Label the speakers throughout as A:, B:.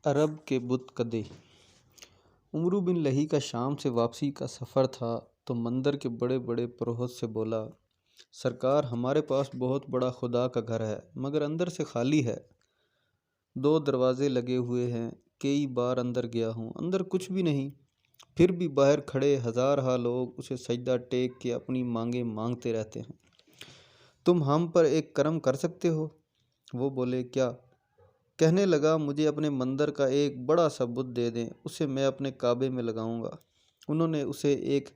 A: عرب کے بت کدے۔ عمرو بن لہی کا شام سے واپسی کا سفر تھا تو مندر کے بڑے بڑے پروہت سے بولا، سرکار ہمارے پاس بہت بڑا خدا کا گھر ہے مگر اندر سے خالی ہے، 2 دروازے لگے ہوئے ہیں، کئی بار اندر گیا ہوں، اندر کچھ بھی نہیں، پھر بھی باہر کھڑے ہزارہا لوگ اسے سجدہ ٹیک کے اپنی مانگیں مانگتے رہتے ہیں، تم ہم پر ایک کرم کر سکتے ہو؟ وہ بولے، کیا؟ کہنے لگا، مجھے اپنے مندر کا ایک بڑا سا بت دے دیں، اسے میں اپنے کعبے میں لگاؤں گا۔ انہوں نے اسے ایک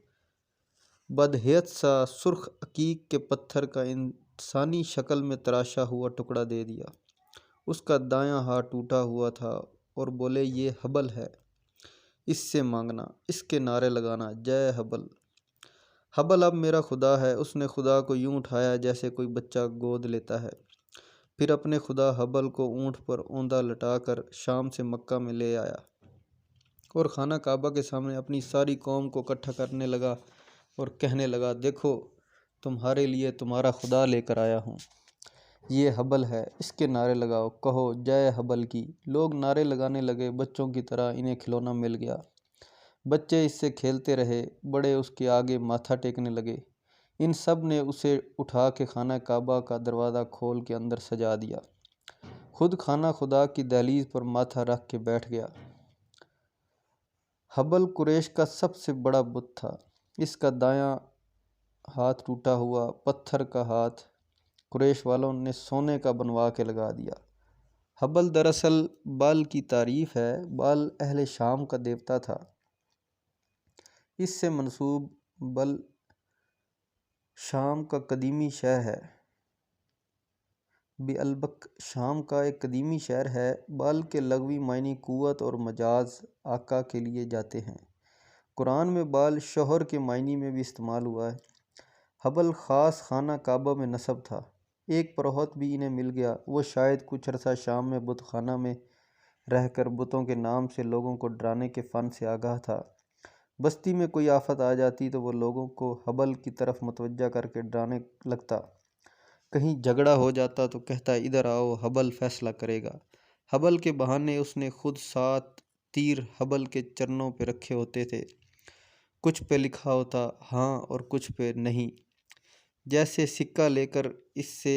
A: بدہیت سا سرخ عقیق کے پتھر کا انسانی شکل میں تراشا ہوا ٹکڑا دے دیا۔ اس کا دایاں ہاتھ ٹوٹا ہوا تھا اور بولے، یہ حبل ہے، اس سے مانگنا، اس کے نعرے لگانا، جے حبل۔ حبل اب میرا خدا ہے۔ اس نے خدا کو یوں اٹھایا جیسے کوئی بچہ گود لیتا ہے، پھر اپنے خدا حبل کو اونٹ پر اوندا لٹا کر شام سے مکہ میں لے آیا اور خانہ کعبہ کے سامنے اپنی ساری قوم کو اکٹھا کرنے لگا اور کہنے لگا، دیکھو تمہارے لیے تمہارا خدا لے کر آیا ہوں، یہ حبل ہے، اس کے نعرے لگاؤ، کہو جے حبل کی۔ لوگ نعرے لگانے لگے، بچوں کی طرح انہیں کھلونا مل گیا، بچے اس سے کھیلتے رہے، بڑے اس کے آگے ماتھا ٹیکنے لگے۔ ان سب نے اسے اٹھا کے خانہ کعبہ کا دروازہ کھول کے اندر سجا دیا، خود خانہ خدا کی دہلیز پر ماتھا رکھ کے بیٹھ گیا۔ حبل قریش کا سب سے بڑا بت تھا، اس کا دایاں ہاتھ ٹوٹا ہوا پتھر کا ہاتھ قریش والوں نے سونے کا بنوا کے لگا دیا۔ حبل دراصل بال کی تعریف ہے، بال اہل شام کا دیوتا تھا، اس سے منسوب بل شام کا قدیمی شہر ہے، بعلبک شام کا ایک قدیمی شہر ہے۔ بال کے لغوی معنی قوت اور مجاز آقا کے لیے جاتے ہیں، قرآن میں بال شوہر کے معنی میں بھی استعمال ہوا ہے۔ حبل خاص خانہ کعبہ میں نصب تھا، ایک پروہت بھی انہیں مل گیا، وہ شاید کچھ عرصہ شام میں بت خانہ میں رہ کر بتوں کے نام سے لوگوں کو ڈرانے کے فن سے آگاہ تھا۔ بستی میں کوئی آفت آ جاتی تو وہ لوگوں کو حبل کی طرف متوجہ کر کے ڈرانے لگتا، کہیں جھگڑا ہو جاتا تو کہتا، ادھر آؤ، حبل فیصلہ کرے گا۔ حبل کے بہانے اس نے خود 7 تیر حبل کے چرنوں پہ رکھے ہوتے تھے، کچھ پہ لکھا ہوتا ہاں اور کچھ پہ نہیں، جیسے سکہ لے کر اس سے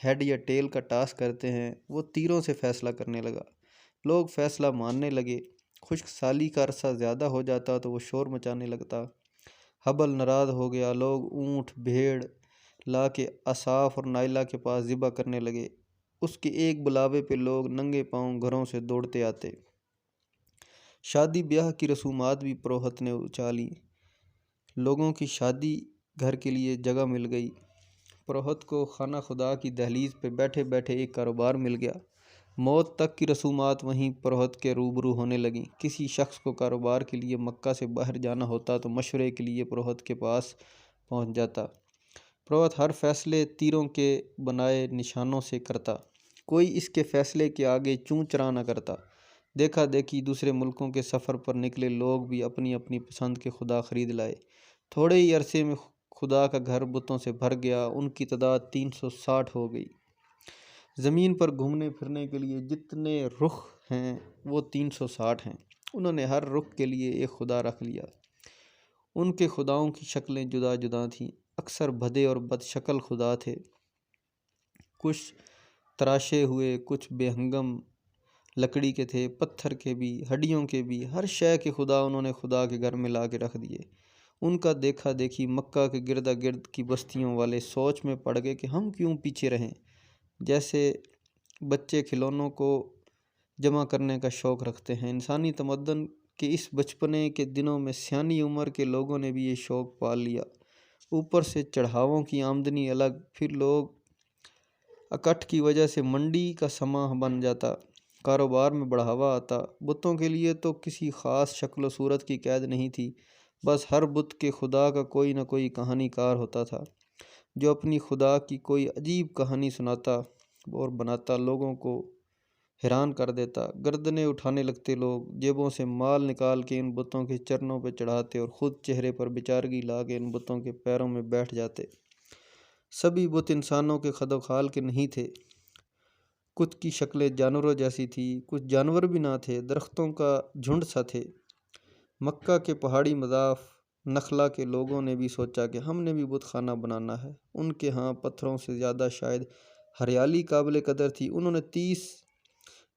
A: ہیڈ یا ٹیل کا ٹاس کرتے ہیں، وہ تیروں سے فیصلہ کرنے لگا۔ لوگ فیصلہ ماننے لگے، خشک سالی کا عرصہ زیادہ ہو جاتا تو وہ شور مچانے لگتا۔ حبل ناراض ہو گیا، لوگ اونٹ بھیڑ لا کے اصاف اور نائلہ کے پاس ذبح کرنے لگے، اس کے ایک بلاوے پہ لوگ ننگے پاؤں گھروں سے دوڑتے آتے۔ شادی بیاہ کی رسومات بھی پروہت نے اچالیں، لوگوں کی شادی گھر کے لیے جگہ مل گئی۔ پروہت کو خانہ خدا کی دہلیز پہ بیٹھے بیٹھے ایک کاروبار مل گیا، موت تک کی رسومات وہیں پروہت کے روبرو ہونے لگیں۔ کسی شخص کو کاروبار کے لیے مکہ سے باہر جانا ہوتا تو مشورے کے لیے پروہت کے پاس پہنچ جاتا۔ پروہت ہر فیصلے تیروں کے بنائے نشانوں سے کرتا، کوئی اس کے فیصلے کے آگے چوں چرا نہ کرتا۔ دیکھا دیکھی دوسرے ملکوں کے سفر پر نکلے لوگ بھی اپنی اپنی پسند کے خدا خرید لائے، تھوڑے ہی عرصے میں خدا کا گھر بتوں سے بھر گیا، ان کی تعداد 360 ہو گئی۔ زمین پر گھومنے پھرنے کے لیے جتنے رخ ہیں وہ 360 ہیں، انہوں نے ہر رخ کے لیے ایک خدا رکھ لیا۔ ان کے خداؤں کی شکلیں جدا جدا تھیں، اکثر بھدے اور بد شکل خدا تھے، کچھ تراشے ہوئے، کچھ بے ہنگم لکڑی کے تھے، پتھر کے بھی، ہڈیوں کے بھی، ہر شے کے خدا انہوں نے خدا کے گھر میں لا کے رکھ دیے۔ ان کا دیکھا دیکھی مکہ کے گردا گرد کی بستیوں والے سوچ میں پڑ گئے کہ ہم کیوں پیچھے رہیں، جیسے بچے کھلونوں کو جمع کرنے کا شوق رکھتے ہیں۔ انسانی تمدن کے اس بچپنے کے دنوں میں سیانی عمر کے لوگوں نے بھی یہ شوق پال لیا، اوپر سے چڑھاووں کی آمدنی الگ، پھر لوگ اکٹھ کی وجہ سے منڈی کا سماں بن جاتا، کاروبار میں بڑھاوا آتا۔ بتوں کے لیے تو کسی خاص شکل و صورت کی قید نہیں تھی، بس ہر بت کے خدا کا کوئی نہ کوئی کہانی کار ہوتا تھا جو اپنی خدا کی کوئی عجیب کہانی سناتا اور بناتا، لوگوں کو حیران کر دیتا۔ گردنیں اٹھانے لگتے لوگ، جیبوں سے مال نکال کے ان بتوں کے چرنوں پہ چڑھاتے اور خود چہرے پر بیچارگی لا کے ان بتوں کے پیروں میں بیٹھ جاتے۔ سبھی بت انسانوں کے خد و خال کے نہیں تھے، کچھ کی شکلیں جانوروں جیسی تھی، کچھ جانور بھی نہ تھے، درختوں کا جھنڈ سا تھے۔ مکہ کے پہاڑی مضاف نخلا کے لوگوں نے بھی سوچا کہ ہم نے بھی بت خانہ بنانا ہے۔ ان کے ہاں پتھروں سے زیادہ شاید ہریالی قابل قدر تھی۔ انہوں نے 30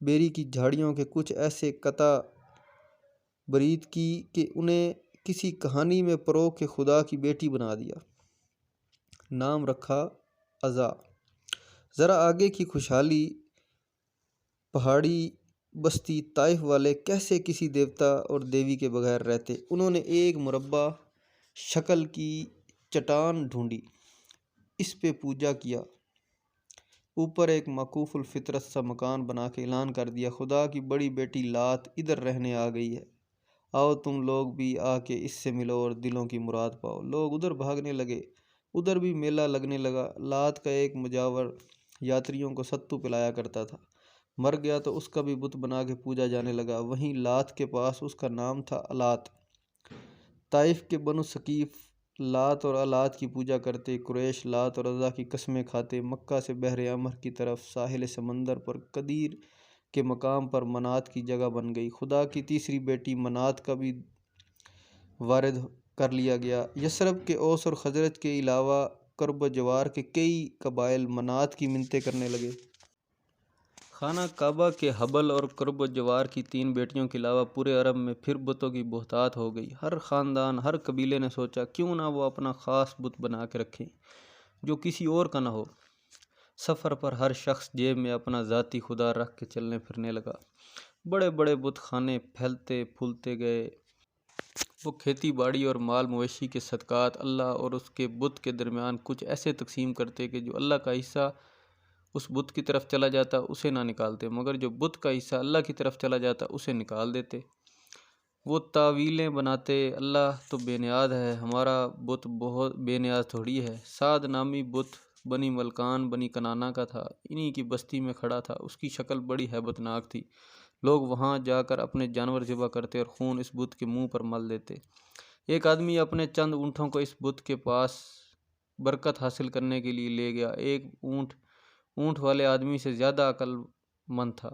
A: بیری کی جھاڑیوں کے کچھ ایسے قطع برید کی کہ انہیں کسی کہانی میں پرو کے خدا کی بیٹی بنا دیا۔ نام رکھا عزا۔ ذرا آگے کی خوشحالی پہاڑی بستی طائف والے کیسے کسی دیوتا اور دیوی کے بغیر رہتے۔ انہوں نے ایک مربع شکل کی چٹان ڈھونڈی، اس پہ پوجا کیا، اوپر ایک موقوف الفطرت سا مکان بنا کے اعلان کر دیا، خدا کی بڑی بیٹی لات ادھر رہنے آ گئی ہے، آؤ تم لوگ بھی آ کے اس سے ملو اور دلوں کی مراد پاؤ۔ لوگ ادھر بھاگنے لگے، ادھر بھی میلہ لگنے لگا۔ لات کا ایک مجاور یاتریوں کو ستو پلایا کرتا تھا، مر گیا تو اس کا بھی بت بنا کے پوجا جانے لگا۔ وہیں لات کے پاس اس کا نام تھا الات۔ طائف کے بنو ثقیف لات اور الات کی پوجا کرتے، قریش لات اور عزا کی قسمیں کھاتے۔ مکہ سے بحر احمر کی طرف ساحل سمندر پر قدیر کے مقام پر منات کی جگہ بن گئی۔ خدا کی تیسری بیٹی منات کا بھی وارد کر لیا گیا۔ یثرب کے اوس اور خزرج کے علاوہ قرب و جوار کے کئی قبائل منات کی منتیں کرنے لگے۔ خانہ کعبہ کے حبل اور قرب و جوار کی 3 بیٹیوں کے علاوہ پورے عرب میں پھر بتوں کی بہتات ہو گئی۔ ہر خاندان، ہر قبیلے نے سوچا کیوں نہ وہ اپنا خاص بت بنا کے رکھیں جو کسی اور کا نہ ہو۔ سفر پر ہر شخص جیب میں اپنا ذاتی خدا رکھ کے چلنے پھرنے لگا۔ بڑے بڑے بت خانے پھیلتے پھولتے گئے۔ وہ کھیتی باڑی اور مال مویشی کے صدقات اللہ اور اس کے بت کے درمیان کچھ ایسے تقسیم کرتے کہ جو اللہ کا حصہ اس بت کی طرف چلا جاتا اسے نہ نکالتے، مگر جو بت کا حصہ اللہ کی طرف چلا جاتا اسے نکال دیتے۔ وہ تعویلیں بناتے، اللہ تو بے نیاز ہے، ہمارا بت بہت بے نیاز تھوڑی ہے۔ سعد نامی بت بنی ملکان بنی کنانا کا تھا، انہی کی بستی میں کھڑا تھا، اس کی شکل بڑی ہیبت ناک تھی۔ لوگ وہاں جا کر اپنے جانور ذبح کرتے اور خون اس بت کے منہ پر مل دیتے۔ ایک آدمی اپنے چند اونٹوں کو اس بت کے پاس برکت حاصل کرنے کے لیے لے گیا۔ ایک اونٹ والے آدمی سے زیادہ عقل مند تھا۔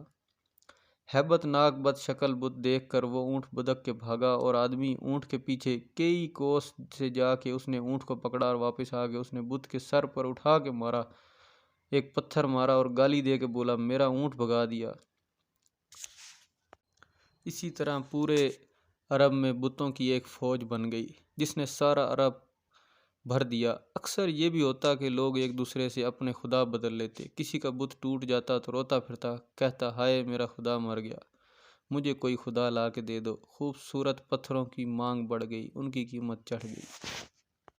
A: ہیبت ناک بد شکل بت دیکھ کر وہ اونٹ بدک کے بھاگا اور آدمی اونٹ کے پیچھے کئی کوس سے جا کے اس نے اونٹ کو پکڑا اور واپس آ کے اس نے بت کے سر پر اٹھا کے مارا، ایک پتھر مارا اور گالی دے کے بولا میرا اونٹ بھگا دیا۔ اسی طرح پورے عرب میں بتوں کی ایک فوج بن گئی جس نے سارا عرب بھر دیا۔ اکثر یہ بھی ہوتا کہ لوگ ایک دوسرے سے اپنے خدا بدل لیتے۔ کسی کا بت ٹوٹ جاتا تو روتا پھرتا، کہتا ہائے میرا خدا مر گیا، مجھے کوئی خدا لا کے دے دو۔ خوبصورت پتھروں کی مانگ بڑھ گئی، ان کی قیمت چڑھ گئی۔